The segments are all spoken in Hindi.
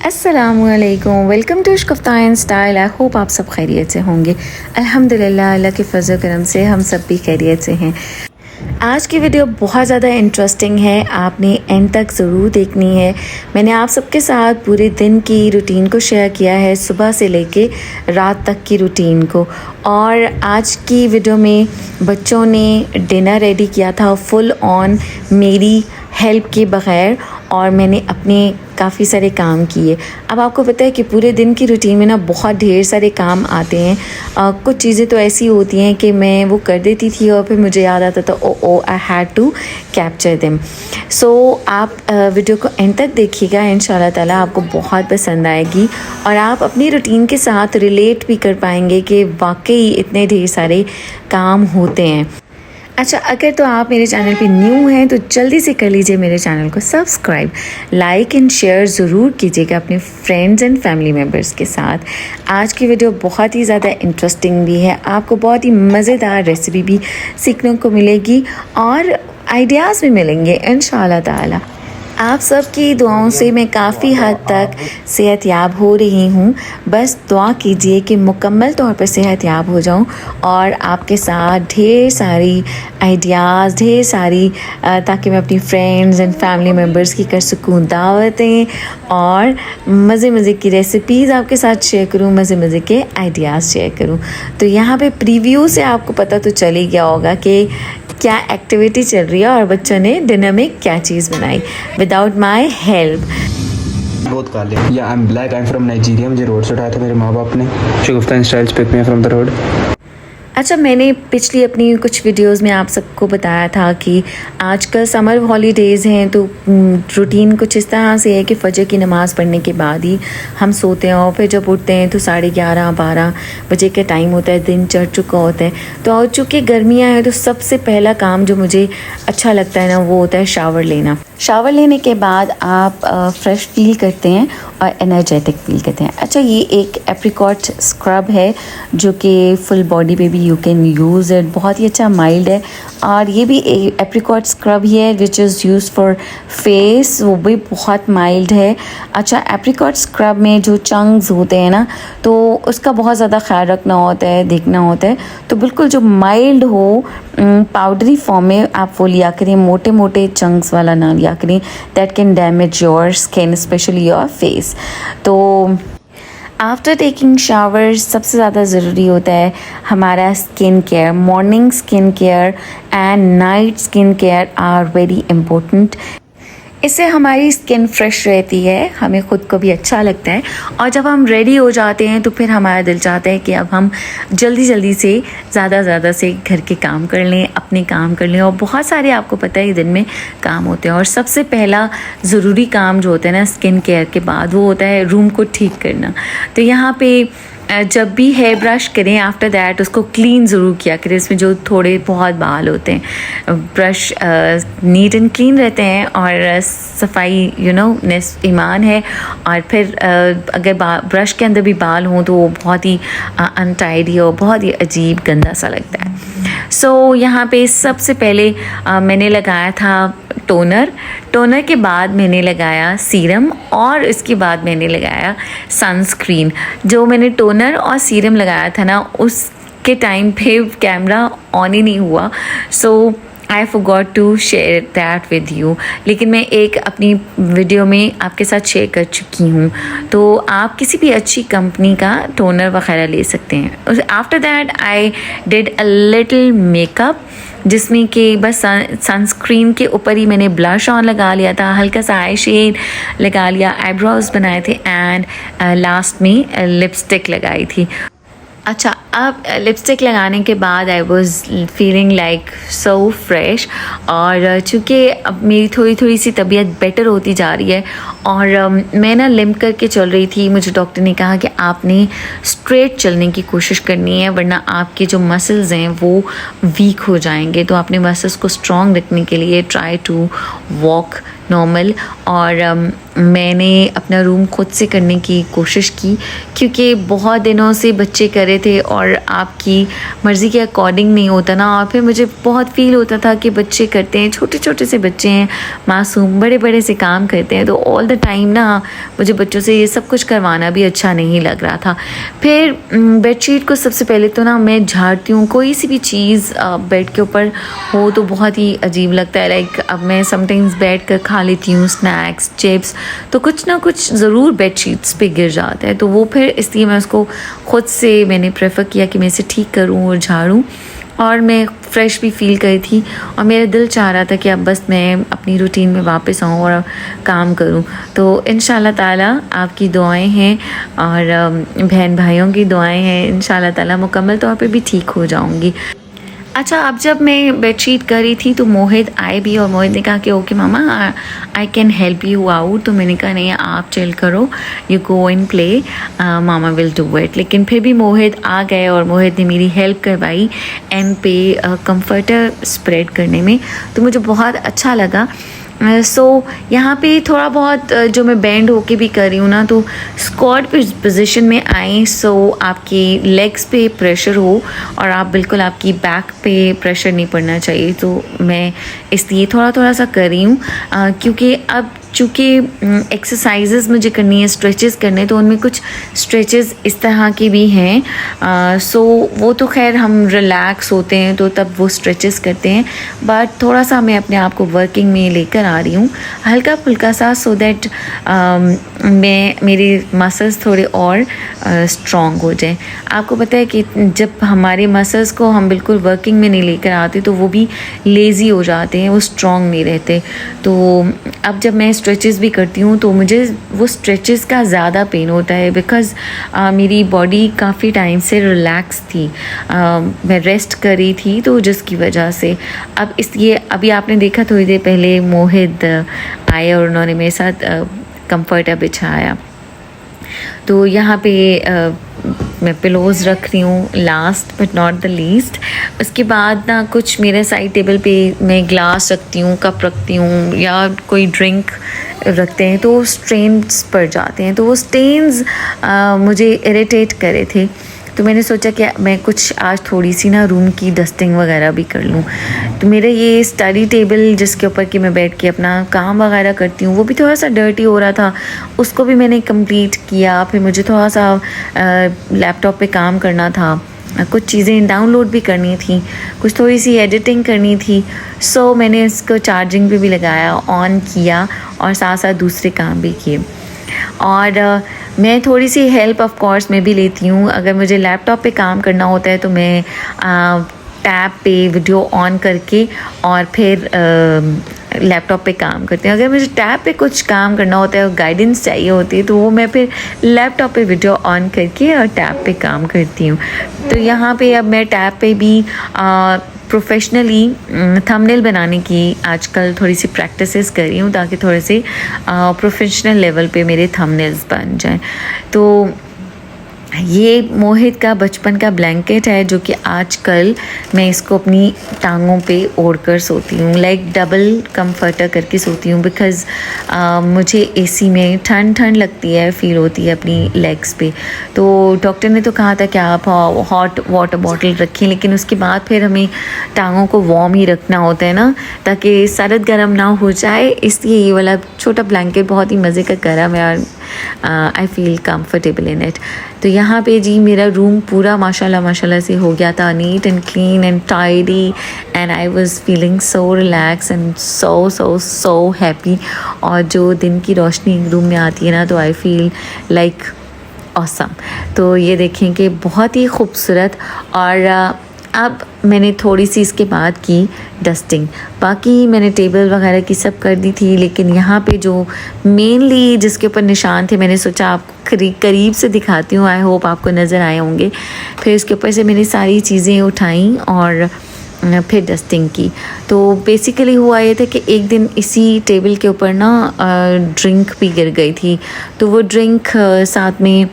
अस्सलामुअलैकुम, welcome to Ishq style. I hope आप सब खैरियत से होंगे। अल्हम्दुलिल्लाह, अल्लाह के फज़ल करम से हम सब भी खैरियत से हैं। आज की वीडियो बहुत ज़्यादा इंटरेस्टिंग है, आपने एंड तक ज़रूर देखनी है। मैंने आप सबके साथ पूरे दिन की रूटीन को शेयर किया है, सुबह से लेके रात तक की रूटीन को। और आज की वीडियो में बच्चों ने डिनर रेडी किया था फुल ऑन मेरी हेल्प के बग़ैर, और मैंने अपने काफ़ी सारे काम किए। अब आपको पता है कि पूरे दिन की रूटीन में ना बहुत ढेर सारे काम आते हैं। कुछ चीज़ें तो ऐसी होती हैं कि मैं वो कर देती थी और फिर मुझे याद आता था oh I had to capture them. So आप वीडियो को एंड तक देखिएगा, इंशाल्लाह ताला आपको बहुत पसंद आएगी और आप अपनी रूटीन के साथ रिलेट भी कर पाएंगे कि वाकई इतने ढेर सारे काम होते हैं। अच्छा, अगर तो आप मेरे चैनल पे न्यू हैं तो जल्दी से कर लीजिए मेरे चैनल को सब्सक्राइब, लाइक एंड शेयर ज़रूर कीजिएगा अपने फ्रेंड्स एंड फैमिली मेम्बर्स के साथ। आज की वीडियो बहुत ही ज़्यादा इंटरेस्टिंग भी है, आपको बहुत ही मज़ेदार रेसिपी भी सीखने को मिलेगी और आइडियाज़ भी मिलेंगे इंशाल्लाह ताला। आप सबकी दुआओं से मैं काफ़ी हद तक सेहतयाब हो रही हूँ। बस दुआ कीजिए कि मुकम्मल तौर पर सेहतयाब हो जाऊँ और आपके साथ ढेर सारी आइडियाज़, ढेर सारी ताकि मैं अपनी फ्रेंड्स एंड फैमिली मेम्बर्स की कर सकूँ दावतें और मज़े की रेसिपीज़ आपके साथ शेयर करूँ, मज़े के आइडियाज़ शेयर करूँ। तो यहाँ पे प्रीव्यू से आपको पता तो चल ही गया होगा कि क्या एक्टिविटी चल रही है और बच्चों ने डिनर में क्या चीज़ बनाई विदाउट माई हेल्प। बहुत काले या I am black, I am from Nigeria. मुझे रोड से उठाया था मेरे माँ बाप ने। Shagufta Styles pick me from the road. अच्छा, मैंने पिछली अपनी कुछ वीडियोस में आप सबको बताया था कि आजकल समर हॉलीडेज़ हैं तो रूटीन कुछ इस तरह से है कि फ़जर की नमाज़ पढ़ने के बाद ही हम सोते हैं और फिर जब उठते हैं तो 11:30-12 बजे का टाइम होता है, दिन चढ़ चुका होता है। तो चूँकि गर्मियाँ हैं तो सबसे पहला काम जो मुझे अच्छा लगता है ना वो होता है शावर लेना। शावर लेने के बाद आप फ्रेश फील करते हैं और एनर्जेटिक फील करते हैं। अच्छा, ये एक एप्रिकॉट स्क्रब है जो कि फुल बॉडी पे भी यू कैन यूज़ इट, बहुत ही अच्छा माइल्ड है। और ये भी एप्रिकॉट स्क्रब ही है which is use for face, वो भी बहुत माइल्ड है। अच्छा, एप्रिकॉट स्क्रब में जो चंक्स होते हैं ना तो उसका बहुत ज़्यादा ख्याल रखना होता है, देखना होता है। तो बिल्कुल जो माइल्ड हो पाउडरी फॉर्म में आप वो लिया करें, मोटे चंक्स वाला ना लिया करें, that can damage your skin specially your face. तो आफ्टर टेकिंग शावर सबसे ज़्यादा ज़रूरी होता है हमारा skin care. Morning skin care and night skin care are very important. इससे हमारी स्किन फ्रेश रहती है, हमें ख़ुद को भी अच्छा लगता है और जब हम रेडी हो जाते हैं तो फिर हमारा दिल चाहता है कि अब हम जल्दी से ज़्यादा से घर के काम कर लें, अपने काम कर लें। और बहुत सारे आपको पता है दिन में काम होते हैं और सबसे पहला ज़रूरी काम जो होता है ना स्किन केयर के बाद वो होता है रूम को ठीक करना। तो यहाँ पे जब भी हेयर ब्रश करें आफ्टर दैट उसको क्लीन ज़रूर किया करें। इसमें जो थोड़े बहुत बाल होते हैं, ब्रश नीट एंड क्लीन रहते हैं और सफाई निस्फ़ ईमान है। और फिर अगर ब्रश के अंदर भी बाल हों तो वो बहुत ही अनटाइडी और बहुत ही अजीब गंदा सा लगता है। सो यहाँ पे सबसे पहले मैंने लगाया था टोनर के बाद मैंने लगाया सीरम और इसके बाद मैंने लगाया सनस्क्रीन। जो मैंने टोनर और सीरम लगाया था ना उसके टाइम पे कैमरा ऑन ही नहीं हुआ, so I forgot to share that with you. लेकिन मैं एक अपनी वीडियो में आपके साथ शेयर कर चुकी हूँ। तो आप किसी भी अच्छी कंपनी का टोनर वगैरह ले सकते हैं। After that I did a little makeup जिसमें कि बस सनस्क्रीन के ऊपर ही मैंने ब्लश ऑन लगा लिया था, हल्का सा आई शेड लगा लिया, आईब्रोज बनाए थे एंड लास्ट में लिपस्टिक लगाई थी। अच्छा, अब लिपस्टिक लगाने के बाद I was feeling like so fresh. और चूँकि अब मेरी थोड़ी सी तबीयत बेटर होती जा रही है और मैं ना लिम्प करके चल रही थी। मुझे डॉक्टर ने कहा कि आपने स्ट्रेट चलने की कोशिश करनी है वरना आपके जो मसल्स हैं वो वीक हो जाएंगे। तो आपने मसल्स को स्ट्रॉन्ग रखने के लिए ट्राई टू वॉक नॉर्मल। और मैंने अपना रूम खुद से करने की कोशिश की क्योंकि बहुत दिनों से बच्चे कर रहे थे और आपकी मर्ज़ी के अकॉर्डिंग नहीं होता ना। और फिर मुझे बहुत फ़ील होता था कि बच्चे करते हैं, छोटे से बच्चे हैं, मासूम बड़े से काम करते हैं, तो ऑल द टाइम ना मुझे बच्चों से ये सब कुछ करवाना भी अच्छा नहीं लग रहा था। फिर बेडशीट को सबसे पहले तो ना मैं झाड़ती हूँ। कोई सी भी चीज़ बेड के ऊपर हो तो बहुत ही अजीब लगता है। लाइक अब मैं समटाइम्स बैठ कर खा लेती हूँ स्नैक्स, चिप्स, तो कुछ ना कुछ ज़रूर बेडशीट्स पे गिर जाता है। तो वो फिर इसलिए मैं उसको ख़ुद से मैंने प्रेफर किया कि मैं इसे ठीक करूँ और झाड़ूँ, और मैं फ़्रेश भी फ़ील करी थी और मेरा दिल चाह रहा था कि अब बस मैं अपनी रूटीन में वापस आऊँ और काम करूँ। तो इंशाल्लाह ताला आपकी दुआएं हैं और बहन भाइयों की दुआएं हैं, इंशाल्लाह ताला मुकम्मल तौर पे भी ठीक हो जाऊँगी। अच्छा, अब जब मैं बेडशीट कर रही थी तो मोहित आए भी और मोहित ने कहा कि okay mama, I can help you out. तो मैंने कहा नहीं, आप चिल करो, you go and play, mama will do it. लेकिन फिर भी मोहित आ गए और मोहित ने मेरी हेल्प करवाई एंड पे कंफर्टर स्प्रेड करने में, तो मुझे बहुत अच्छा लगा। सो यहाँ पे थोड़ा बहुत जो मैं बैंड होके भी कर रही हूँ ना, तो स्क्वाट पोजीशन में आए, सो आपकी लेग्स पे प्रेशर हो और आप बिल्कुल, आपकी बैक पे प्रेशर नहीं पड़ना चाहिए। तो मैं इसलिए थोड़ा थोड़ा सा कर रही हूँ क्योंकि अब चूँकि एक्सरसाइजेज़ मुझे करनी है, स्ट्रेचेस करने, तो उनमें कुछ स्ट्रेचेस इस तरह के भी हैं। सो वो तो खैर हम रिलैक्स होते हैं तो तब वो स्ट्रेचेस करते हैं, बट थोड़ा सा मैं अपने आप को वर्किंग में लेकर आ रही हूँ हल्का फुल्का सा, सो दैट मेरे मसल्स थोड़े और स्ट्रॉन्ग हो जाएं। आपको पता है कि जब हमारे मसल्स को हम बिल्कुल वर्किंग में नहीं लेकर आते तो वो भी लेज़ी हो जाते हैं, वो स्ट्रॉन्ग नहीं रहते। तो अब जब मैं स्ट्रेचेस भी करती हूँ तो मुझे वो स्ट्रेचेस का ज़्यादा पेन होता है, बिकॉज़ मेरी बॉडी काफ़ी टाइम से रिलैक्स थी, मैं रेस्ट कर रही थी, तो जिसकी वजह से अब इसलिए अभी आपने देखा थोड़ी देर पहले मोहित आए और उन्होंने मेरे साथ कंफर्टर बिछाया। तो यहाँ पे मैं पिलोज़ रख रही हूँ last but not the least. उसके बाद ना कुछ मेरे साइड टेबल पे मैं ग्लास रखती हूँ, कप रखती हूँ, या कोई ड्रिंक रखते हैं तो स्ट्रेन्स पड़ जाते हैं, तो वो स्टेन्स मुझे इरिटेट कर रहे थे। तो मैंने सोचा कि मैं कुछ आज थोड़ी सी ना रूम की डस्टिंग वगैरह भी कर लूँ। तो मेरा ये स्टडी टेबल जिसके ऊपर कि मैं बैठ के अपना काम वगैरह करती हूँ, वो भी थोड़ा सा डर्टी हो रहा था, उसको भी मैंने कंप्लीट किया। फिर मुझे थोड़ा सा लैपटॉप पे काम करना था, कुछ चीज़ें डाउनलोड भी करनी थी, कुछ थोड़ी सी एडिटिंग करनी थी। सो मैंने इसको चार्जिंग पे भी लगाया, ऑन किया और साथ साथ दूसरे काम भी किए। और मैं थोड़ी सी हेल्प ऑफ कोर्स मैं भी लेती हूँ। अगर मुझे लैपटॉप पे काम करना होता है तो मैं टैब पे वीडियो ऑन करके और फिर लैपटॉप पे काम करती हूँ। अगर मुझे टैब पे कुछ काम करना होता है और गाइडेंस चाहिए होती है तो वो मैं फिर लैपटॉप पे वीडियो ऑन करके और टैब पे काम करती हूँ। तो यहाँ पे अब मैं टैब पे भी प्रोफेशनली थंबनेल बनाने की आजकल थोड़ी सी प्रैक्टिसेस कर रही हूँ ताकि थोड़े से प्रोफेशनल लेवल पे मेरे थंबनेल्स बन जाएं। तो ये मोहित का बचपन का ब्लैंकेट है जो कि आजकल मैं इसको अपनी टांगों पे ओढ़ कर सोती हूँ, लाइक डबल कंफर्टर करके सोती हूँ, बिकॉज़ मुझे एसी में ठंड लगती है, फील होती है अपनी लेग्स पे। तो डॉक्टर ने तो कहा था कि आप हॉट वाटर बॉटल रखें, लेकिन उसके बाद फिर हमें टांगों को वार्म ही रखना होता है ना, ताकि सर्द गर्म ना हो जाए, इसलिए ये वाला छोटा ब्लैंकेट बहुत ही मज़े का गर्म है और I feel comfortable in it. तो यहाँ पे जी मेरा रूम पूरा माशाल्लाह से हो गया था, neat and clean and tidy, and I was feeling so relax and so happy. और जो दिन की रोशनी रूम में आती है ना, तो आई फील लाइक ऑसम। तो ये देखें कि बहुत ही खूबसूरत। और अब मैंने थोड़ी सी इसके बाद की डस्टिंग, बाकी मैंने टेबल वगैरह की सब कर दी थी, लेकिन यहाँ पे जो मेनली जिसके ऊपर निशान थे मैंने सोचा आपको करीब से दिखाती हूँ, आई होप आपको नज़र आए होंगे। फिर इसके ऊपर से मैंने सारी चीज़ें उठाई और फिर डस्टिंग की। तो बेसिकली हुआ ये था कि एक दिन इसी टेबल के ऊपर ना ड्रिंक भी गिर गई थी, तो वो ड्रिंक साथ में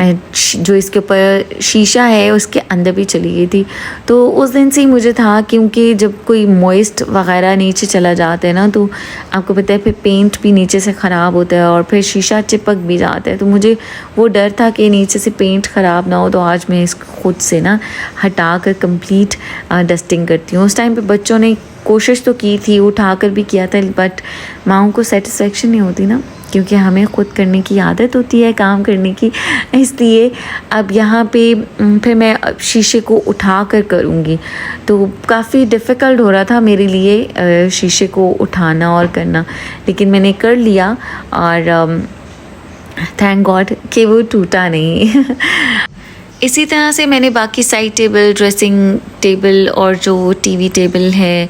जो इसके ऊपर शीशा है उसके अंदर भी चली गई थी। तो उस दिन से ही मुझे था, क्योंकि जब कोई मॉइस्ट वगैरह नीचे चला जाता है ना, तो आपको पता है फिर पेंट भी नीचे से ख़राब होता है और फिर शीशा चिपक भी जाता है। तो मुझे वो डर था कि नीचे से पेंट ख़राब ना हो, तो आज मैं इसको खुद से ना हटा कर कंप्लीट डस्टिंग करती हूँ। उस टाइम पे बच्चों ने कोशिश तो की थी, उठा कर भी किया था, बट माँओं को सेटिस्फेक्शन नहीं होती ना, क्योंकि हमें ख़ुद करने की आदत होती है काम करने की, इसलिए अब यहाँ पे फिर मैं शीशे को उठा कर करूँगी। तो काफ़ी डिफ़िकल्ट हो रहा था मेरे लिए शीशे को उठाना और करना, लेकिन मैंने कर लिया और थैंक गॉड कि वो टूटा नहीं। इसी तरह से मैंने बाकी साइड टेबल, ड्रेसिंग टेबल और जो टीवी टेबल है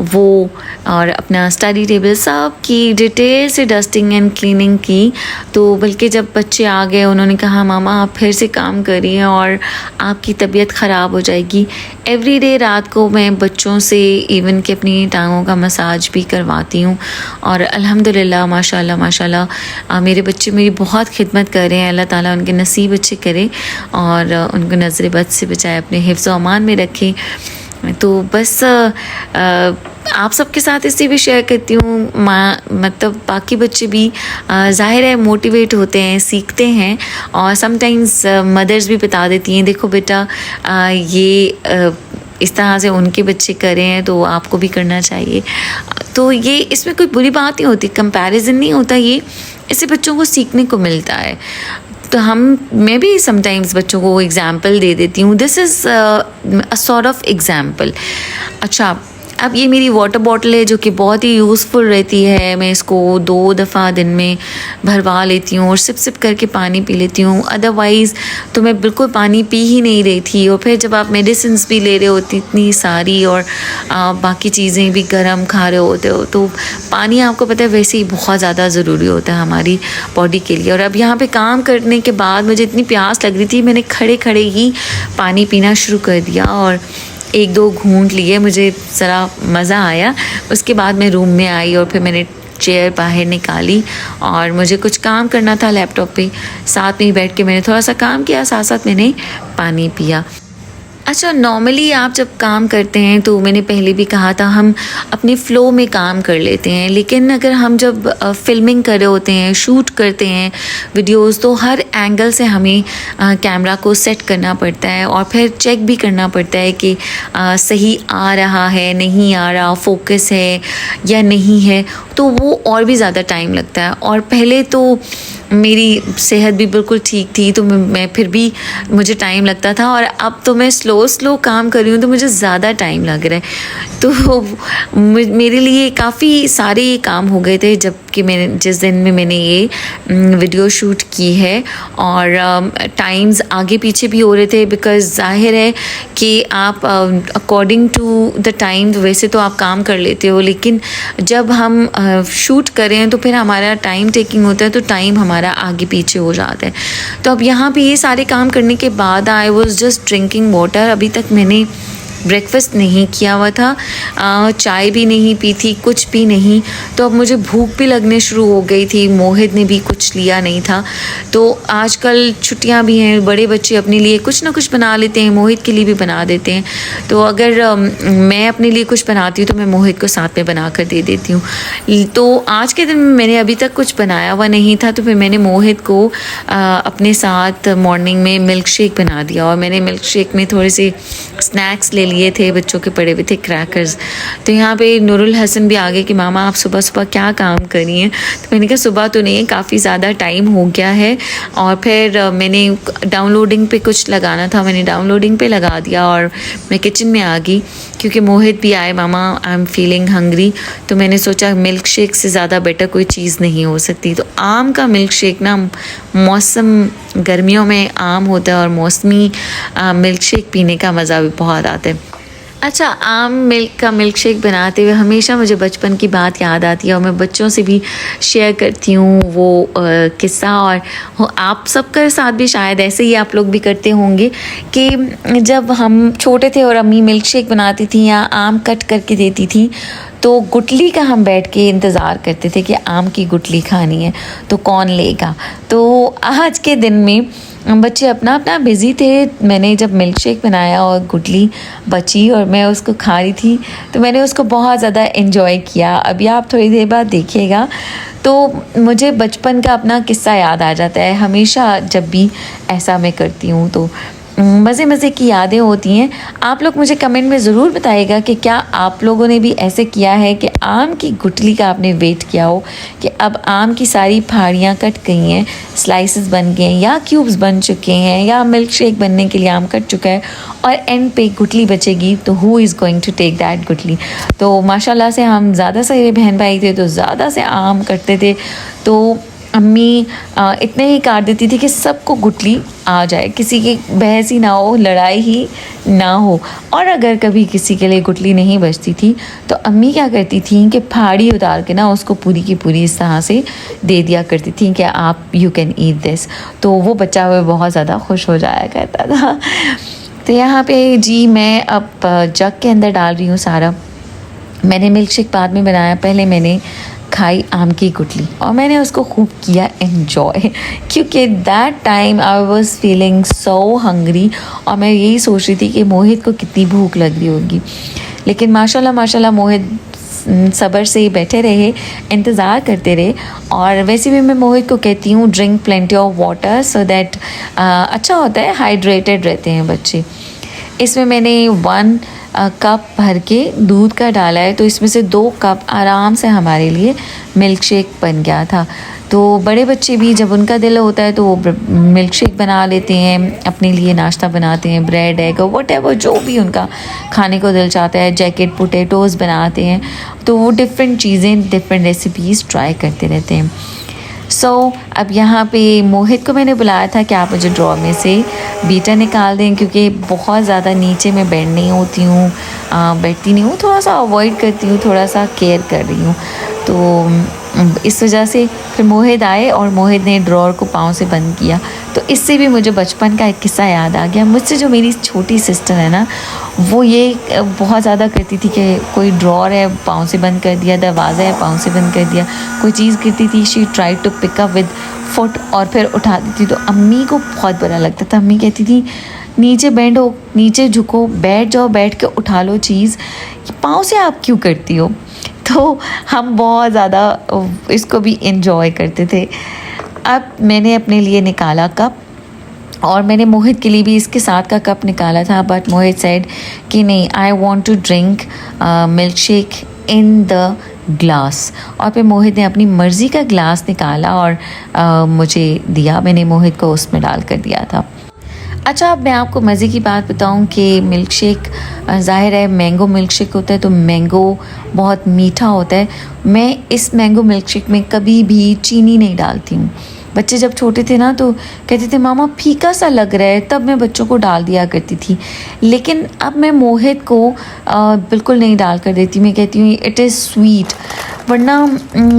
वो और अपना स्टडी टेबल सब की डिटेल से डस्टिंग एंड क्लीनिंग की। तो बल्कि जब बच्चे आ गए उन्होंने कहा मामा आप फिर से काम करिए और आपकी तबीयत ख़राब हो जाएगी। एवरीडे रात को मैं बच्चों से इवन कि अपनी टांगों का मसाज भी करवाती हूँ और अल्हम्दुलिल्लाह माशाल्लाह माशाल्लाह मेरे बच्चे मेरी बहुत खिदमत कर रहे हैं। अल्लाह ताला उनके नसीब अच्छे करे और उनको नज़र बद से बचाए, अपने हिफ्ज़ व अमान में रखे। तो बस आप सबके साथ इसलिए भी शेयर करती हूँ मतलब बाकी बच्चे भी ज़ाहिर है मोटिवेट होते हैं, सीखते हैं और समटाइम्स मदर्स भी बता देती हैं देखो बेटा ये इस तरह से उनके बच्चे करें हैं तो आपको भी करना चाहिए। तो ये इसमें कोई बुरी बात नहीं होती, कंपैरिजन नहीं होता, ये इससे बच्चों को सीखने को मिलता है। तो मैं भी समटाइम्स बच्चों को एग्ज़ाम्पल दे देती हूँ, this is a sort of example. अच्छा, अब ये मेरी वाटर बॉटल है जो कि बहुत ही यूज़फुल रहती है। मैं इसको 2 दफ़ा दिन में भरवा लेती हूँ और सिप सिप करके पानी पी लेती हूँ। अदरवाइज़ तो मैं बिल्कुल पानी पी ही नहीं रही थी। और फिर जब आप मेडिसिन्स भी ले रहे होती इतनी सारी और बाकी चीज़ें भी गर्म खा रहे होते हो तो पानी आपको पता है वैसे ही बहुत ज़्यादा ज़रूरी होता है हमारी बॉडी के लिए। और अब यहाँ पर काम करने के बाद मुझे इतनी प्यास लग रही थी, मैंने खड़े खड़े ही पानी पीना शुरू कर दिया और 1-2 घूंट लिए, मुझे ज़रा मज़ा आया। उसके बाद मैं रूम में आई और फिर मैंने चेयर बाहर निकाली और मुझे कुछ काम करना था लैपटॉप पे, साथ में ही बैठ के मैंने थोड़ा सा काम किया, साथ साथ मैंने पानी पिया। अच्छा, नॉर्मली आप जब काम करते हैं तो मैंने पहले भी कहा था हम अपने फ़्लो में काम कर लेते हैं, लेकिन अगर हम जब फ़िल्मिंग कर रहे होते हैं, शूट करते हैं वीडियोस, तो हर एंगल से हमें कैमरा को सेट करना पड़ता है और फिर चेक भी करना पड़ता है कि सही आ रहा है, नहीं आ रहा, फोकस है या नहीं है, तो वो और भी ज़्यादा टाइम लगता है। और पहले तो मेरी सेहत भी बिल्कुल ठीक थी तो मैं फिर भी मुझे टाइम लगता था और अब तो मैं स्लो काम कर रही हूँ तो मुझे ज़्यादा टाइम लग रहा है। तो मेरे लिए काफ़ी सारे काम हो गए थे जबकि मैंने जिस दिन में मैंने ये वीडियो शूट की है और टाइम्स आगे पीछे भी हो रहे थे बिकॉज़ ज़ाहिर है कि आप अकॉर्डिंग टू द टाइम वैसे तो आप काम कर लेते हो, लेकिन जब हम शूट करें तो फिर हमारा टाइम टेकिंग होता है तो टाइम हमारा आगे पीछे हो जाता है। तो अब यहाँ पे ये सारे काम करने के बाद I was just drinking water. अभी तक मैंने ब्रेकफास्ट नहीं किया हुआ था, चाय भी नहीं पी थी, कुछ भी नहीं। तो अब मुझे भूख भी लगने शुरू हो गई थी। मोहित ने भी कुछ लिया नहीं था। तो आजकल छुट्टियां भी हैं, बड़े बच्चे अपने लिए कुछ ना कुछ बना लेते हैं, मोहित के लिए भी बना देते हैं। तो अगर मैं अपने लिए कुछ बनाती हूँ तो मैं मोहित को साथ में बना कर दे देती हूँ। तो आज के दिन में मैंने अभी तक कुछ बनाया हुआ नहीं था तो फिर मैंने मोहित को अपने साथ मॉर्निंग में मिल्क शेक बना दिया और मैंने मिल्क शेक में थोड़े से स्नैक्स ले लिए थे, बच्चों के पड़े हुए थे क्रैकर्स। तो यहाँ पे नूरुल हसन भी आ गए कि मामा आप सुबह सुबह क्या काम करी हैं। तो मैंने कहा सुबह तो नहीं, काफ़ी ज़्यादा टाइम हो गया है। और फिर मैंने डाउनलोडिंग पे कुछ लगाना था, मैंने डाउनलोडिंग पे लगा दिया और मैं किचन में आ गई क्योंकि मोहित भी आए, मामा आई एम फीलिंग हंग्री। तो मैंने सोचा मिल्क शेक से ज़्यादा बेटर कोई चीज़ नहीं हो सकती। तो आम का मिल्क शेक ना, मौसम गर्मियों में आम होता है और मौसमी मिल्क शेक पीने का मज़ा भी बहुत आता है। अच्छा, आम मिल्क का मिल्क शेक बनाते हुए हमेशा मुझे बचपन की बात याद आती है और मैं बच्चों से भी शेयर करती हूँ वो किस्सा। और आप सबके साथ भी शायद ऐसे ही आप लोग भी करते होंगे कि जब हम छोटे थे और अम्मी मिल्क शेक बनाती थी या आम कट करके देती थी तो गुटली का हम बैठ के इंतज़ार करते थे कि आम की गुटली खानी है तो कौन लेगा। तो आज के दिन में बच्चे अपना अपना बिज़ी थे। मैंने जब मिल्क शेक बनाया और गुटली बची और मैं उसको खा रही थी तो मैंने उसको बहुत ज़्यादा एंजॉय किया। अभी आप थोड़ी देर बाद देखिएगा तो मुझे बचपन का अपना किस्सा याद आ जाता है हमेशा जब भी ऐसा मैं करती हूँ। तो मज़े मज़े की यादें होती हैं। आप लोग मुझे कमेंट में ज़रूर बताइएगा कि क्या आप लोगों ने भी ऐसे किया है कि आम की गुठली का आपने वेट किया हो कि अब आम की सारी फाड़ियाँ कट गई हैं, स्लाइसेस बन गए हैं या क्यूब्स बन चुके हैं या मिल्क शेक बनने के लिए आम कट चुका है और एंड पे गुठली बचेगी, तो who is going to take that गुठली। तो माशाल्लाह से हम ज़्यादा सारे बहन भाई थे तो ज़्यादा से आम कटते थे, तो अम्मी इतने ही काट देती थी कि सबको गुठली आ जाए, किसी की बहस ही ना हो, लड़ाई ही ना हो। और अगर कभी किसी के लिए गुठली नहीं बचती थी तो अम्मी क्या करती थी कि फाड़ी उतार के ना उसको पूरी की पूरी इस तरह से दे दिया करती थी कि आप यू कैन ईट दिस, तो वो बच्चा हुआ बहुत ज़्यादा खुश हो जाया करता था। तो यहाँ पे जी मैं अब जग के अंदर डाल रही हूँ सारा। मैंने मिल्क शेक बाद में बनाया, पहले मैंने खाई आम की गुठली और मैंने उसको खूब किया एन्जॉय, क्योंकि that time I was feeling so hungry और मैं यही सोच रही थी कि मोहित को कितनी भूख लग रही होगी। लेकिन माशाल्लाह माशाल्लाह मोहित सब्र से ही बैठे रहे, इंतज़ार करते रहे। और वैसे भी मैं मोहित को कहती हूँ drink plenty of water so that अच्छा होता है, हाइड्रेटेड रहते हैं बच्चे। इसमें मैंने 1 कप भर के दूध का डाला है, तो इसमें से 2 कप आराम से हमारे लिए मिल्क शेक बन गया था। तो बड़े बच्चे भी जब उनका दिल होता है तो वो मिल्क शेक बना लेते हैं, अपने लिए नाश्ता बनाते हैं, ब्रेड एग वट जो भी उनका खाने को दिल चाहता है, जैकेट पोटैटोज़ बनाते हैं। तो वो डिफरेंट चीज़ें, डिफरेंट रेसिपीज़ ट्राई करते रहते हैं। अब यहाँ पे मोहित को मैंने बुलाया था कि आप मुझे ड्रॉ में से बीटा निकाल दें, क्योंकि बहुत ज़्यादा नीचे मैं बैठ नहीं होती हूँ, बैठती नहीं हूँ, थोड़ा सा अवॉइड करती हूँ, थोड़ा सा केयर कर रही हूँ। तो इस वजह से फिर मोहित आए और मोहित ने ड्रॉर को पाँव से बंद किया। तो इससे भी मुझे बचपन का एक किस्सा याद आ गया। मुझसे जो मेरी छोटी सिस्टर है ना, वो ये बहुत ज़्यादा करती थी कि कोई ड्रॉर है पाँव से बंद कर दिया, दरवाज़ा है पाँव से बंद कर दिया, कोई चीज़ गिरती थी she try to pick up with foot और फिर उठा दी थी। तो अम्मी को बहुत बुरा लगता था। अम्मी कहती थी नीचे बेंड हो, नीचे झुको, बैठ जाओ, बैठ के उठा लो चीज़, पाँव से आप क्यों करती हो। तो हम बहुत ज़्यादा इसको भी एंजॉय करते थे। अब मैंने अपने लिए निकाला कप और मैंने मोहित के लिए भी इसके साथ का कप निकाला था, बट मोहित सेड कि नहीं, I want to drink milk shake in the glass. और फिर मोहित ने अपनी मर्ज़ी का ग्लास निकाला और मुझे दिया। मैंने मोहित को उसमें डाल कर दिया था। अच्छा, अब मैं आपको मज़े की बात बताऊं कि मिल्क शेक ज़ाहिर है मैंगो मिल्क शेक होता है, तो मैंगो बहुत मीठा होता है। मैं इस मैंगो मिल्क शेक में कभी भी चीनी नहीं डालती हूँ। बच्चे जब छोटे थे ना तो कहते थे मामा फीका सा लग रहा है, तब मैं बच्चों को डाल दिया करती थी। लेकिन अब मैं मोहित को बिल्कुल नहीं डाल कर देती। मैं कहती हूँ इट इज़ स्वीट, वरना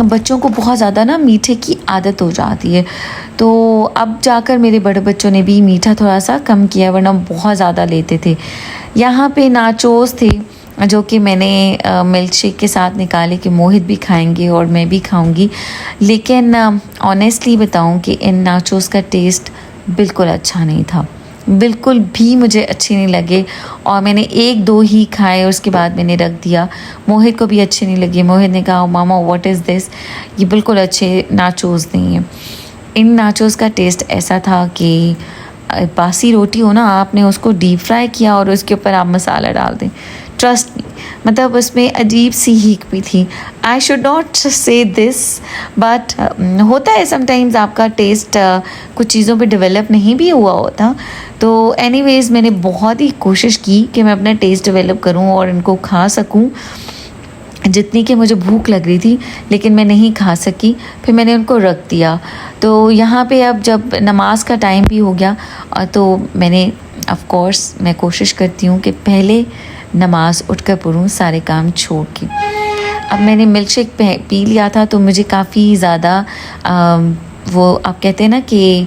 बच्चों को बहुत ज़्यादा ना मीठे की आदत हो जाती है। तो अब जाकर मेरे बड़े बच्चों ने भी मीठा थोड़ा सा कम किया, वरना बहुत ज़्यादा लेते थे। यहाँ पे नाचोस थे जो कि मैंने मिल्क शेक के साथ निकाले कि मोहित भी खाएंगे और मैं भी खाऊंगी। लेकिन ऑनेस्टली बताऊं कि इन नाचोस का टेस्ट बिल्कुल अच्छा नहीं था, बिल्कुल भी मुझे अच्छे नहीं लगे और मैंने 1-2 ही खाए, उसके बाद मैंने रख दिया। मोहित को भी अच्छे नहीं लगे। मोहित ने कहा मामा व्हाट इज़ दिस, ये बिल्कुल अच्छे नाचोस नहीं हैं। इन नाचोस का टेस्ट ऐसा था कि बासी रोटी हो ना, आपने उसको डीप फ्राई किया और उसके ऊपर आप मसाला डाल दें, ट्रस्ट मी, मतलब उसमें अजीब सी हीक भी थी। आई शुड नॉट से दिस, बट होता है समटाइम्स आपका टेस्ट कुछ चीज़ों पे डेवलप नहीं भी हुआ होता। तो एनीवेज़ मैंने बहुत ही कोशिश की कि मैं अपना टेस्ट डेवलप करूं और इनको खा सकूं जितनी कि मुझे भूख लग रही थी, लेकिन मैं नहीं खा सकी। फिर मैंने उनको रख दिया। तो यहाँ पे अब जब नमाज का टाइम भी हो गया तो मैंने ऑफ कोर्स मैं कोशिश करती हूँ कि पहले नमाज उठकर पढ़ूँ सारे काम छोड़ के। अब मैंने मिल्क शेक पी लिया था तो मुझे काफ़ी ज़्यादा वो आप कहते हैं ना कि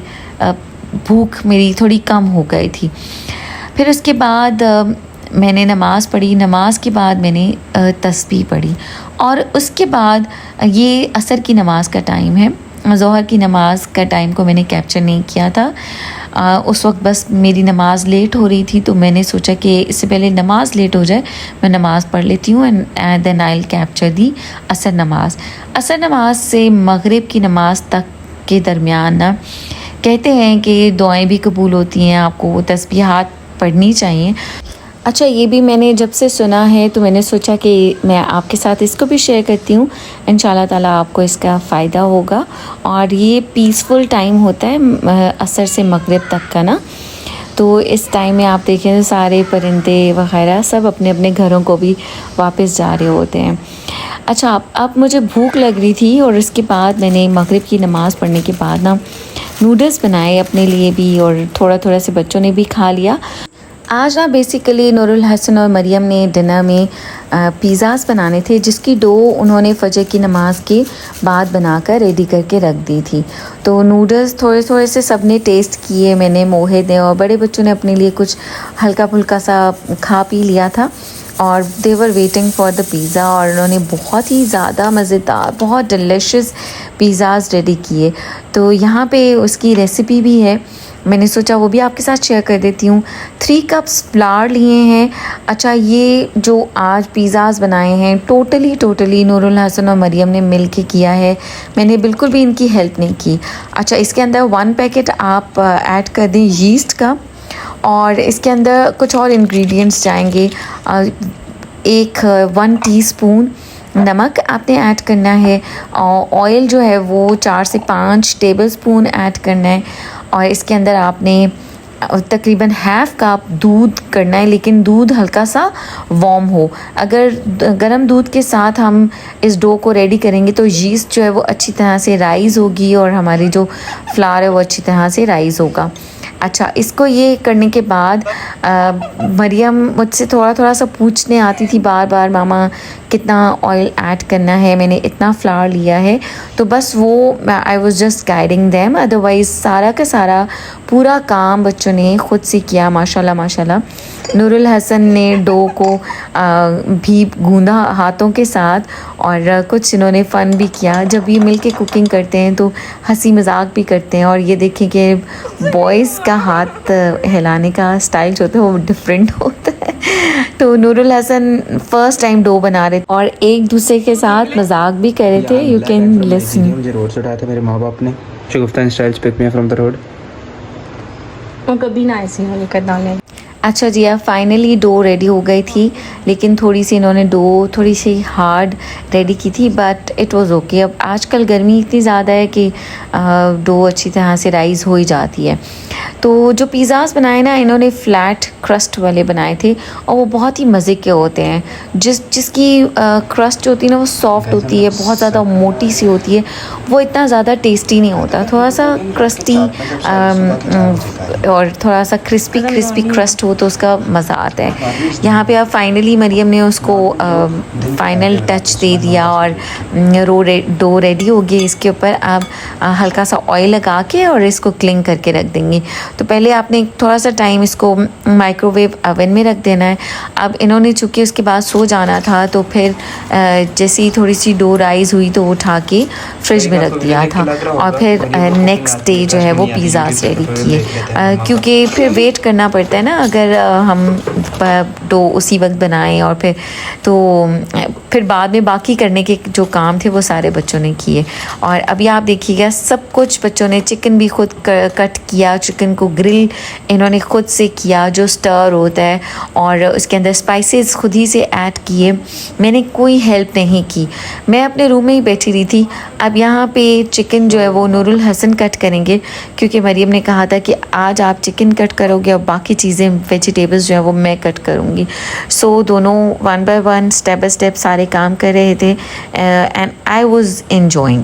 भूख मेरी थोड़ी कम हो गई थी। फिर उसके बाद मैंने नमाज़ पढ़ी। नमाज के बाद मैंने तस्बीह पढ़ी और उसके बाद ये असर की नमाज़ का टाइम है, ज़ोहर की नमाज़ का टाइम को मैंने कैप्चर नहीं किया था। उस वक्त बस मेरी नमाज़ लेट हो रही थी, तो मैंने सोचा कि इससे पहले नमाज़ लेट हो जाए मैं नमाज़ पढ़ लेती हूँ and then I will capture the असर नमाज़। असर नमाज से मगरिब की नमाज़ तक के दरमियान ना कहते हैं कि दुआएं भी कबूल होती हैं, आपको तस्बीहात पढ़नी चाहिए। अच्छा, ये भी मैंने जब से सुना है तो मैंने सोचा कि मैं आपके साथ इसको भी शेयर करती हूँ। इंशाल्लाह ताला आपको इसका फ़ायदा होगा। और ये पीसफुल टाइम होता है असर से मगरिब तक का ना, तो इस टाइम में आप देखें तो सारे परिंदे वगैरह सब अपने अपने घरों को भी वापस जा रहे होते हैं। अच्छा, अब मुझे भूख लग रही थी और उसके बाद मैंने मगरिब की नमाज़ पढ़ने के बाद ना नूडल्स बनाए अपने लिए भी, और थोड़ा थोड़ा से बच्चों ने भी खा लिया। आज ना बेसिकली नूरुल हसन और मरियम ने डिनर में पिज़्ज़ाज़ बनाने थे, जिसकी डो उन्होंने फजर की नमाज़ के बाद बनाकर रेडी करके रख दी थी। तो नूडल्स थोड़े थोड़े से सब ने टेस्ट किए, मैंने मोहित ने और बड़े बच्चों ने अपने लिए कुछ हल्का फुल्का सा खा पी लिया था। और they were waiting for the pizza, और उन्होंने बहुत ही ज़्यादा मज़ेदार, बहुत डिलीशियस पिज़्ज़ाज़ रेडी किए। तो यहाँ पे उसकी रेसिपी भी है, मैंने सोचा वो भी आपके साथ शेयर कर देती हूँ। 3 कप्स फ्लावर लिए हैं। अच्छा, ये जो आज पिज़्ज़ाज़ बनाए हैं टोटली नूरुल हसन और मरियम ने मिल के किया है, मैंने बिल्कुल भी इनकी हेल्प नहीं की। अच्छा, इसके अंदर 1 पैकेट आप ऐड कर दें यीस्ट का, और इसके अंदर कुछ और इंग्रेडिएंट्स जाएंगे। 1 टीस्पून नमक आपने ऐड करना है, और ऑयल जो है वो 4 से 5 टेबलस्पून ऐड करना है। और इसके अंदर आपने तकरीबन हाफ़ कप दूध करना है, लेकिन दूध हल्का सा वार्म हो। अगर गर्म दूध के साथ हम इस डो को रेडी करेंगे तो यीस्ट जो है वो अच्छी तरह से राइज़ होगी, और हमारी जो फ्लावर है वो अच्छी तरह से राइज़ होगा। अच्छा, इसको ये करने के बाद मरियम मुझसे थोड़ा थोड़ा सा पूछने आती थी बार बार, मामा कितना ऑयल ऐड करना है, मैंने इतना फ्लावर लिया है। तो बस वो I was just guiding them, otherwise सारा का सारा पूरा काम बच्चों ने खुद से किया माशाल्लाह माशाल्लाह। नूरुल हसन ने डो को भी गूंदा हाथों के साथ, और कुछ इन्होंने फ़न भी किया। जब ये मिल के कुकिंग करते हैं तो हंसी मजाक भी करते हैं। और ये देखें कि बॉयज़ का हाथ हिलाने का स्टाइल जो होता है वो डिफरेंट होता है। तो Nurul Hasan first time dough बना रहे और एक दूसरे के साथ मजाक भी कर रहे थे। You can listen. मुझे रोड से उठाया था मेरे माँ बाप ने। Shagufta Styles pick me from the road. और कभी ना ऐसे ही लेकर डालें। अच्छा जी, अब फाइनली डो रेडी हो गई थी, लेकिन थोड़ी सी इन्होंने डो थोड़ी सी हार्ड रेडी की थी, बट इट वाज ओके। अब आजकल गर्मी इतनी ज़्यादा है कि डो अच्छी तरह से राइज़ हो ही जाती है। तो जो पिज़्ज़ाज़ बनाए ना, इन्होंने फ्लैट क्रस्ट वाले बनाए थे, और वो बहुत ही मज़े के होते हैं। जिसकी क्रस्ट होती है ना वो सॉफ्ट होती है, बहुत ज़्यादा मोटी सी होती है, वो इतना ज़्यादा टेस्टी नहीं होता। थोड़ा सा क्रस्टी और थोड़ा सा क्रिस्पी क्रस्ट हो तो उसका मज़ा आता है। यहाँ पे अब फाइनली मरियम ने उसको फाइनल टच दे दिया, और डो रेडी हो गई। इसके ऊपर आप हल्का सा ऑयल लगा के और इसको क्लिंग करके रख देंगे। तो पहले आपने थोड़ा सा टाइम इसको माइक्रोवेव ओवन में रख देना है। अब इन्होंने चूँकि उसके बाद सो जाना था, तो फिर जैसे ही थोड़ी सी डो राइज़ हुई तो उठा के फ्रिज में रख दिया था, और फिर नेक्स्ट डे जो है वो पिज़्ज़ाज़ रेडी किए, क्योंकि फिर वेट करना पड़ता है ना अगर हम डो उसी वक्त बनाएं, और फिर बाद में बाकी करने के जो काम थे वो सारे बच्चों ने किए। और अभी आप देखिएगा सब कुछ बच्चों ने, चिकन भी खुद कट किया, चिकन को ग्रिल इन्होंने खुद से किया जो स्टर होता है, और उसके अंदर स्पाइसेस खुद ही से ऐड किए। मैंने कोई हेल्प नहीं की, मैं अपने रूम में ही बैठी रही थी। अब यहाँ पे चिकन जो है वो नूरुल हसन कट करेंगे, क्योंकि मरियम ने कहा था कि आज आप चिकन कट करोगे और बाकी चीज़ें वेजिटेबल्स जो है वो मैं कट करूँगी। सो दोनों 1 बाय 1 स्टेप बाय स्टेप सारे काम कर रहे थे, एंड आई वाज एंजॉइंग।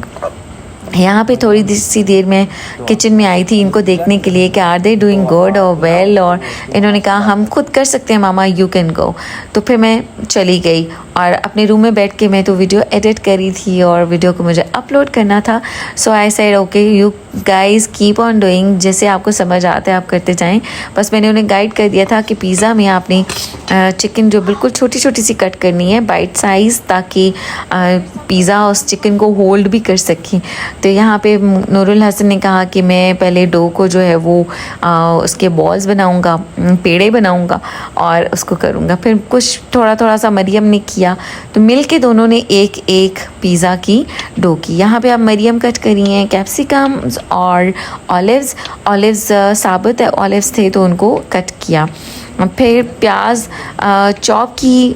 यहाँ पे थोड़ी सी देर में किचन में आई थी इनको देखने के लिए कि आर दे डूइंग गुड और वेल, और इन्होंने कहा हम खुद कर सकते हैं मामा, यू कैन गो। तो फिर मैं चली गई और अपने रूम में बैठ के मैं तो वीडियो एडिट करी थी और वीडियो को मुझे अपलोड करना था। So I said okay you guys keep on doing, जैसे आपको समझ आता है आप करते जाएं। बस मैंने उन्हें गाइड कर दिया था कि पिज़्ज़ा में आपने चिकन जो बिल्कुल छोटी छोटी सी कट करनी है बाइट साइज़, ताकि पिज़्ज़ा उस चिकन को होल्ड भी कर सकें। तो यहाँ पे नूरुल हसन ने कहा कि मैं पहले डो को जो है वो उसके बॉल्स बनाऊँगा, पेड़े बनाऊँगा और उसको करूँगा। फिर कुछ थोड़ा थोड़ा सा मरियम ने किया, तो मिल के दोनों ने एक एक पिज़्ज़ा की डो की। यहाँ पे अब मरियम कट करी हैं कैप्सिकम्स और ऑलिव्स साबुत ऑलिव्स थे तो उनको कट किया। फिर प्याज चॉप की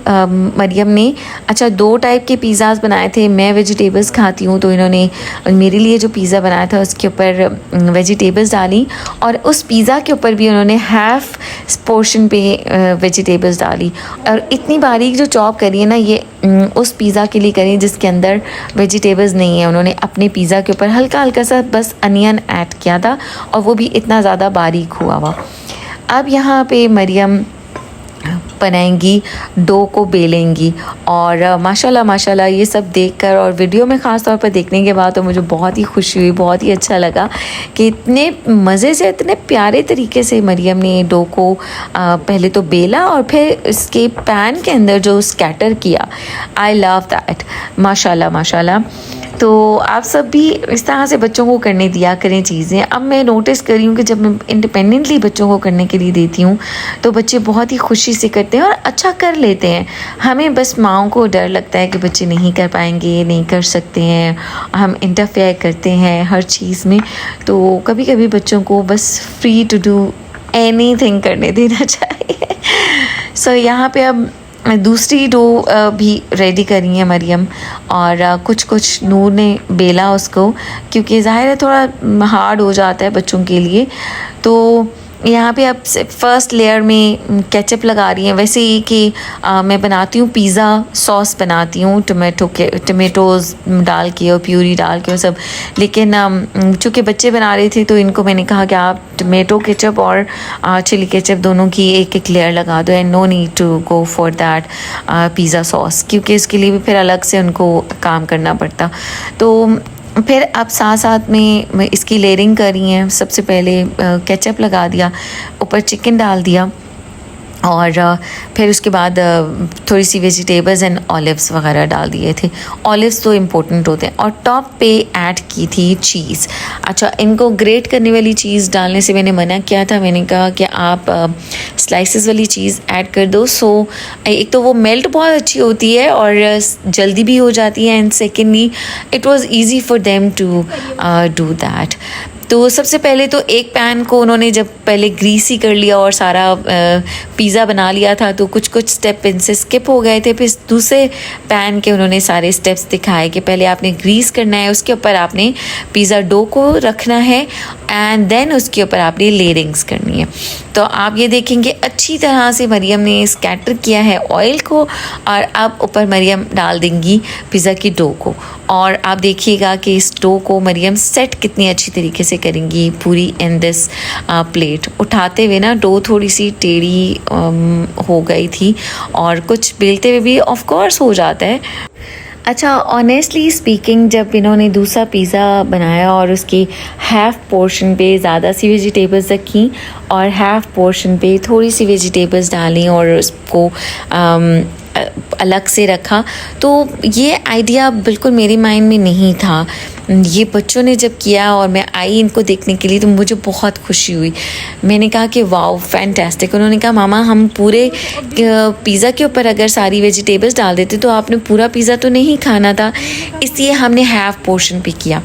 मरियम ने। अच्छा, 2 टाइप के पिज़्ज़ाज़ बनाए थे। मैं वेजिटेबल्स खाती हूँ तो इन्होंने मेरे लिए जो पिज़्ज़ा बनाया था उसके ऊपर वेजिटेबल्स डाली और उस पिज़्ज़ा के ऊपर भी उन्होंने हाफ़ पोर्शन पे वेजिटेबल्स डाली। और इतनी बारीक जो चॉप करी है ना, ये उस पिज़्ज़ा के लिए करी जिसके अंदर वेजिटेबल्स नहीं है। उन्होंने अपने पिज़्ज़ा के ऊपर हल्का हल्का सा बस अनियन ऐड किया था और वो भी इतना ज़्यादा बारीक हुआ हुआ। अब यहाँ पे मरियम बनाएंगी, डो को बेलेंगी और माशाल्लाह ये सब देखकर और वीडियो में ख़ास तौर पर देखने के बाद तो मुझे बहुत ही खुशी हुई, बहुत ही अच्छा लगा कि इतने मज़े से, इतने प्यारे तरीके से मरियम ने डो को पहले तो बेला और फिर इसके पैन के अंदर जो स्कैटर किया। आई लव दैट, माशाल्लाह। तो आप सब भी इस तरह से बच्चों को करने दिया करें चीज़ें। अब मैं नोटिस कर रही हूँ कि जब मैं इंडिपेंडेंटली बच्चों को करने के लिए देती हूँ तो बच्चे बहुत ही खुशी से करते हैं और अच्छा कर लेते हैं। हमें बस माँओं को डर लगता है कि बच्चे नहीं कर पाएंगे, नहीं कर सकते हैं, हम इंटरफेयर करते हैं हर चीज़ में। तो कभी कभी बच्चों को बस फ्री टू डू एनीथिंग करने देना चाहिए। सो यहाँ पे अब दूसरी डो भी रेडी करी है मरियम और कुछ नूर ने बेला उसको, क्योंकि ज़ाहिर है थोड़ा हार्ड हो जाता है बच्चों के लिए। तो यहाँ पे अब फर्स्ट लेयर में केचप लगा रही हैं। वैसे ही कि मैं बनाती हूँ पिज़्ज़ा सॉस बनाती हूँ टमेटोज़ डाल के और प्यूरी डाल के और सब, लेकिन चूँकि बच्चे बना रहे थे तो इनको मैंने कहा कि आप टमेटो केचप और चिली केचप दोनों की एक एक लेयर लगा दो and no need to go for that pizza sauce, क्योंकि इसके लिए भी फिर अलग से उनको काम करना पड़ता। तो फिर अब साथ में इसकी लेयरिंग करी है। सबसे पहले केचप लगा दिया, ऊपर चिकन डाल दिया और फिर उसके बाद थोड़ी सी वेजिटेबल्स एंड ऑलिव्स वगैरह डाल दिए थे। ऑलिव्स तो इम्पोर्टेंट होते हैं। और टॉप पे ऐड की थी चीज़। अच्छा, इनको ग्रेट करने वाली चीज़ डालने से मैंने मना किया था। मैंने कहा कि आप स्लाइसेस वाली चीज़ ऐड कर दो। सो एक तो वो मेल्ट बहुत अच्छी होती है और जल्दी भी हो जाती है and secondly it was easy for them to do that. तो सबसे पहले तो एक पैन को उन्होंने जब पहले ग्रीस ही कर लिया और सारा पिज़्ज़ा बना लिया था तो कुछ स्टेप इनसे स्किप हो गए थे। फिर दूसरे पैन के उन्होंने सारे स्टेप्स दिखाए कि पहले आपने ग्रीस करना है, उसके ऊपर आपने पिज़्ज़ा डो को रखना है एंड देन उसके ऊपर आपने लेयरिंग्स करनी है। तो आप ये देखेंगे अच्छी तरह से मरियम ने स्कैटर किया है ऑयल को और अब ऊपर मरियम डाल देंगी पिज़्ज़ा की डो को। और आप देखिएगा कि इस डो को मरियम सेट कितनी अच्छी तरीके से करेंगी पूरी इन दिस प्लेट। उठाते हुए ना डो थोड़ी सी टेढ़ी हो गई थी और कुछ बेलते हुए भी ऑफ कोर्स हो जाता है। अच्छा, ऑनेस्टली स्पीकिंग जब इन्होंने दूसरा पिज़्ज़ा बनाया और उसकी हाफ़ पोर्शन पे ज़्यादा सी वेजिटेबल्स रखी और हाफ़ पोर्शन पे थोड़ी सी वेजिटेबल्स डाली और उसको अलग से रखा, तो ये आइडिया बिल्कुल मेरे माइंड में नहीं था। ये बच्चों ने जब किया और मैं आई इनको देखने के लिए तो मुझे बहुत खुशी हुई। मैंने कहा कि वाओ फैंटास्टिक। उन्होंने कहा मामा हम पूरे पिज़्ज़ा के ऊपर अगर सारी वेजिटेबल्स डाल देते तो आपने पूरा पिज़्ज़ा तो नहीं खाना था, इसलिए हमने हाफ़ पोर्शन पे किया।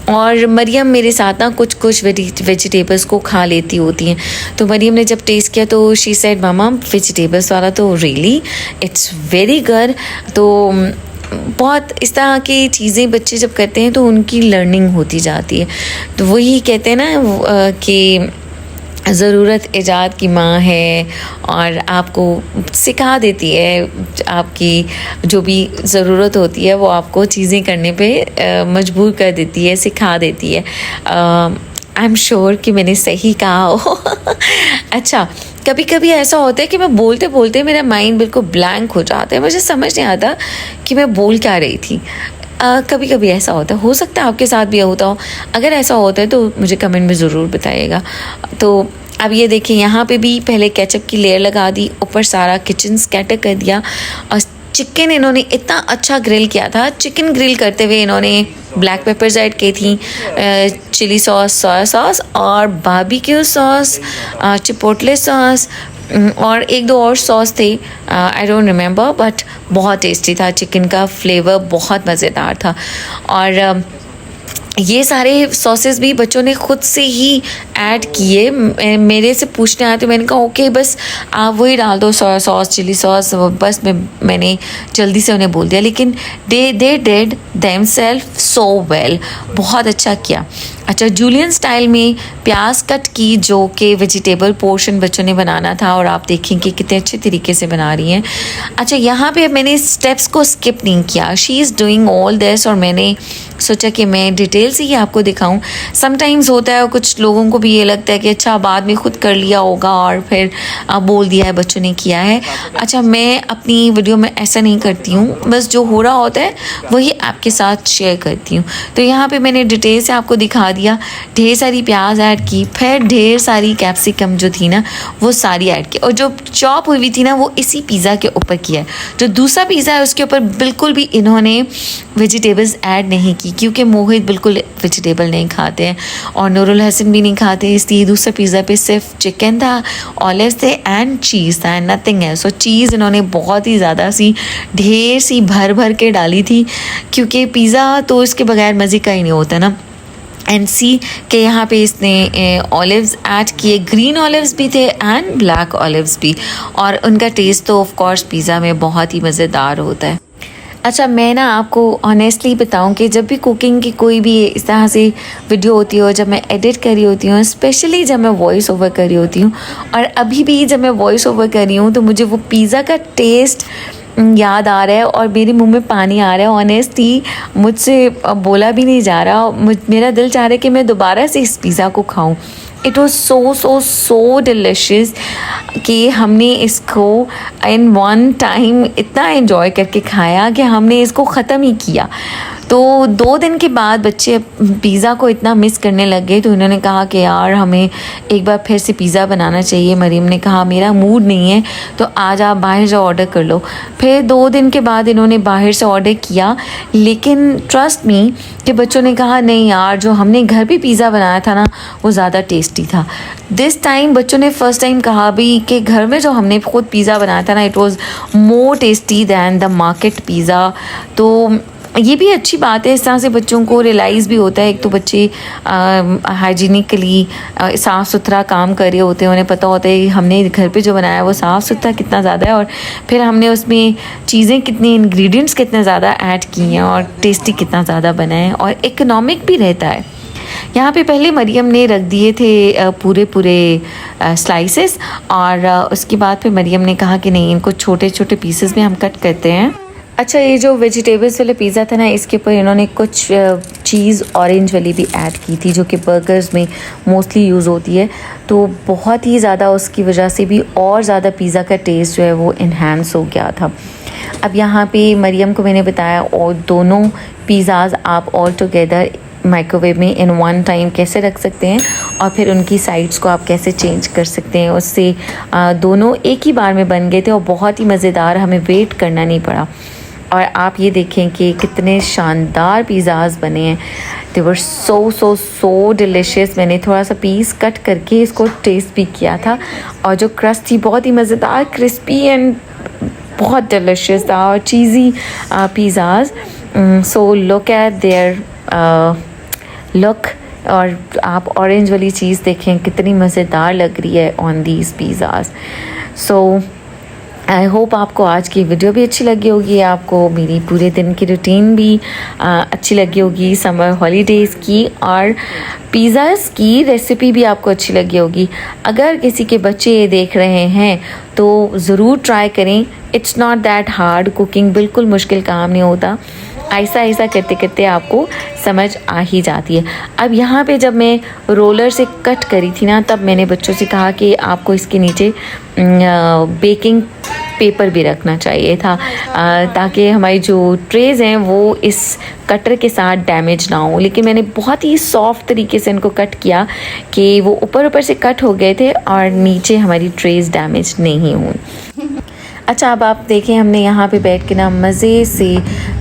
और मरियम मेरे साथ ना कुछ वेजिटेबल्स को खा लेती होती हैं, तो मरियम ने जब टेस्ट किया तो शी सेड मामा वेजिटेबल्स वाला तो रियली इट्स वेरी गुड। तो बहुत इस तरह की चीज़ें बच्चे जब करते हैं तो उनकी लर्निंग होती जाती है। तो वही कहते हैं ना कि ज़रूरत ईजाद की माँ है और आपको सिखा देती है, आपकी जो भी ज़रूरत होती है वो आपको चीज़ें करने पे मजबूर कर देती है, सिखा देती है। आई एम श्योर कि मैंने सही कहा हो। अच्छा, कभी कभी ऐसा होता है कि मैं बोलते बोलते मेरा माइंड बिल्कुल ब्लैंक हो जाता है, मुझे समझ नहीं आता कि मैं बोल क्या रही थी। कभी कभी ऐसा होता है, हो सकता है आपके साथ भी होता हो। अगर ऐसा होता है तो मुझे कमेंट में ज़रूर बताइएगा। तो अब ये देखिए यहाँ पे भी पहले केचप की लेयर लगा दी, ऊपर सारा किचन स्कैटर कर दिया और चिकन इन्होंने इतना अच्छा ग्रिल किया था। चिकन ग्रिल करते हुए इन्होंने ब्लैक पेपर्स ऐड की थी, चिली सॉस, सोया सॉस और बारबेक्यू सॉस, चिपोटले सॉस और एक दो और सॉस थे, आई डोंट रिमेंबर, बट बहुत टेस्टी था। चिकन का फ्लेवर बहुत मज़ेदार था। और ये सारे सॉसेस भी बच्चों ने खुद से ही ऐड किए। मेरे से पूछने आए तो मैंने कहा ओके बस आप वही डाल दो, सोया सॉस, चिली सॉस, बस मैंने जल्दी से उन्हें बोल दिया। लेकिन they did themselves so well, बहुत अच्छा किया। अच्छा, जूलियन स्टाइल में प्याज कट की, जो कि वेजिटेबल पोर्शन बच्चों ने बनाना था, और आप देखेंगे कितने अच्छे तरीके से बना रही हैं। अच्छा, यहाँ पे मैंने स्टेप्स को स्किप नहीं किया, she is doing all this, और मैंने सोचा कि मैं डिटेल से ही आपको दिखाऊं। समटाइम्स होता है कुछ लोगों को भी ये लगता है कि अच्छा बाद में खुद कर लिया होगा और फिर बोल दिया है बच्चों ने किया है। अच्छा, मैं अपनी वीडियो में ऐसा नहीं करती हूँ, बस जो हो रहा होता है वही आपके साथ शेयर करती हूँ। तो यहाँ पे मैंने डिटेल से आपको दिखा दिया, ढेर सारी प्याज ऐड की, फिर ढेर सारी कैप्सिकम जो थी ना वो सारी ऐड की, और जो चॉप हुई थी ना वो इसी पिज़्ज़ा के ऊपर किया है। जो दूसरा पिज़्ज़ा है उसके ऊपर बिल्कुल भी इन्होंने वेजिटेबल्स ऐड नहीं की, क्योंकि मोहित बिल्कुल वेजिटेबल नहीं खाते हैं और नूरुल हसन भी नहीं खाते, इसलिए दूसरे पिज़्ज़ा पे सिर्फ चिकन था, ऑलिव्स थे एंड चीज़ था एंड नथिंग है। सो चीज़ इन्होंने बहुत ही ज़्यादा सी ढेर सी भर भर के डाली थी, क्योंकि पिज़्ज़ा तो इसके बगैर मज़े का ही नहीं होता ना। एंड सी के यहाँ पे इसने ऑलिव्स ऐड किए, ग्रीन ऑलिव्स भी थे एंड ब्लैक ऑलिव्स भी, और उनका टेस्ट तो ऑफ कोर्स पिज़्ज़ा में बहुत ही मज़ेदार होता है। अच्छा, मैं ना आपको ऑनेस्टली बताऊं कि जब भी कुकिंग की कोई भी इस तरह से वीडियो होती हो, जब मैं एडिट कर रही होती हूँ, स्पेशली जब मैं वॉइस ओवर कर रही होती हूँ, और अभी भी जब मैं वॉइस ओवर कर रही हूँ, तो मुझे वो पिज़्ज़ा का टेस्ट याद आ रहा है और मेरे मुंह में पानी आ रहा है। ऑनेस्टली मुझसे बोला भी नहीं जा रहा, मेरा दिल चाह रहा है कि मैं दोबारा से इस पिज़्ज़ा को खाऊं। इट वॉज सो डिलिशियस कि हमने इसको इन वन टाइम इतना एंजॉय करके खाया कि हमने इसको ख़त्म ही किया। तो 2 दिन के बाद बच्चे पिज़्ज़ा को इतना मिस करने लग गए, तो इन्होंने कहा कि यार हमें एक बार फिर से पिज़्ज़ा बनाना चाहिए। मरीम ने कहा मेरा मूड नहीं है, तो आज आप बाहर से ऑर्डर कर लो। फिर 2 दिन के बाद इन्होंने बाहर से ऑर्डर किया, लेकिन ट्रस्ट मी कि बच्चों ने कहा नहीं यार, जो हमने घर पे पिज़्ज़ा बनाया था ना वो ज़्यादा टेस्टी था। दिस टाइम बच्चों ने फर्स्ट टाइम कहा भी कि घर में जो हमने खुद पिज़्ज़ा बनाया था ना, it was more tasty than the market pizza. तो ये भी अच्छी बात है, इस तरह से बच्चों को रियलाइज़ भी होता है। एक तो बच्चे हाइजीनिकली साफ़ सुथरा काम कर रहे होते हैं, उन्हें पता होता है हमने घर पे जो बनाया वो साफ़ सुथरा कितना ज़्यादा है, और फिर हमने उसमें चीज़ें कितनी, इंग्रेडिएंट्स कितने ज़्यादा ऐड की हैं और टेस्टी कितना ज़्यादा बना है, और इकोनॉमिक भी रहता है। यहाँ पे पहले मरियम ने रख दिए थे पूरे स्लाइसेस, और उसके बाद फिर मरियम ने कहा कि नहीं, इनको छोटे छोटे पीसेस में हम कट करते हैं। अच्छा, ये जो वेजिटेबल्स वाला पिज़्ज़ा था ना, इसके ऊपर इन्होंने कुछ चीज़ ऑरेंज वाली भी ऐड की थी, जो कि बर्गर्स में मोस्टली यूज़ होती है, तो बहुत ही ज़्यादा उसकी वजह से भी और ज़्यादा पिज़्ज़ा का टेस्ट जो है वो इन्हांस हो गया था। अब यहाँ पे मरियम को मैंने बताया, और दोनों पिज़्ज़ाज़ आप ऑल टुगेदर माइक्रोवेव में इन वन टाइम कैसे रख सकते हैं, और फिर उनकी साइड्स को आप कैसे चेंज कर सकते हैं। उससे दोनों एक ही बार में बन गए थे और बहुत ही मज़ेदार, हमें वेट करना नहीं पड़ा। और आप ये देखें कि कितने शानदार पिज़्ज़ाज़ बने हैं। दे वर सो डिलिशियस। मैंने थोड़ा सा पीस कट करके इसको टेस्ट भी किया था, और जो क्रस्ट थी बहुत ही मज़ेदार, क्रिस्पी एंड बहुत डिलिशियस था, और cheesy pizzas. So look at their look, और आप ऑरेंज वाली चीज़ देखें कितनी मज़ेदार लग रही है on these pizzas. So I hope आपको आज की वीडियो भी अच्छी लगी होगी, आपको मेरी पूरे दिन की रूटीन भी अच्छी लगी होगी, समर हॉलीडेज़ की, और पिज़्ज़ाज़ की रेसिपी भी आपको अच्छी लगी होगी। अगर किसी के बच्चे ये देख रहे हैं तो ज़रूर ट्राई करें। It's not that hard, cooking बिल्कुल मुश्किल काम नहीं होता, ऐसा ऐसा करते करते आपको समझ आ ही जाती है। अब यहाँ पे जब मैं रोलर से कट करी थी ना, तब मैंने बच्चों से कहा कि आपको इसके नीचे बेकिंग पेपर भी रखना चाहिए था, ताकि हमारी जो ट्रेज़ हैं वो इस कटर के साथ डैमेज ना हो। लेकिन मैंने बहुत ही सॉफ्ट तरीके से इनको कट किया कि वो ऊपर से कट हो गए थे और नीचे हमारी ट्रेज़ डैमेज नहीं हुई। अच्छा अब आप देखें हमने यहाँ पे बैठ के ना मज़े से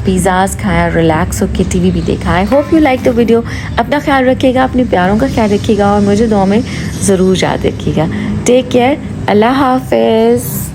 पिज़्ज़ाज़ खाया, रिलैक्स होकर टीवी भी देखा। I hope you like the video. अपना ख्याल रखिएगा, अपने प्यारों का ख्याल रखिएगा और मुझे दुआ में ज़रूर याद रखिएगा। टेक केयर, अल्लाह हाफिज़।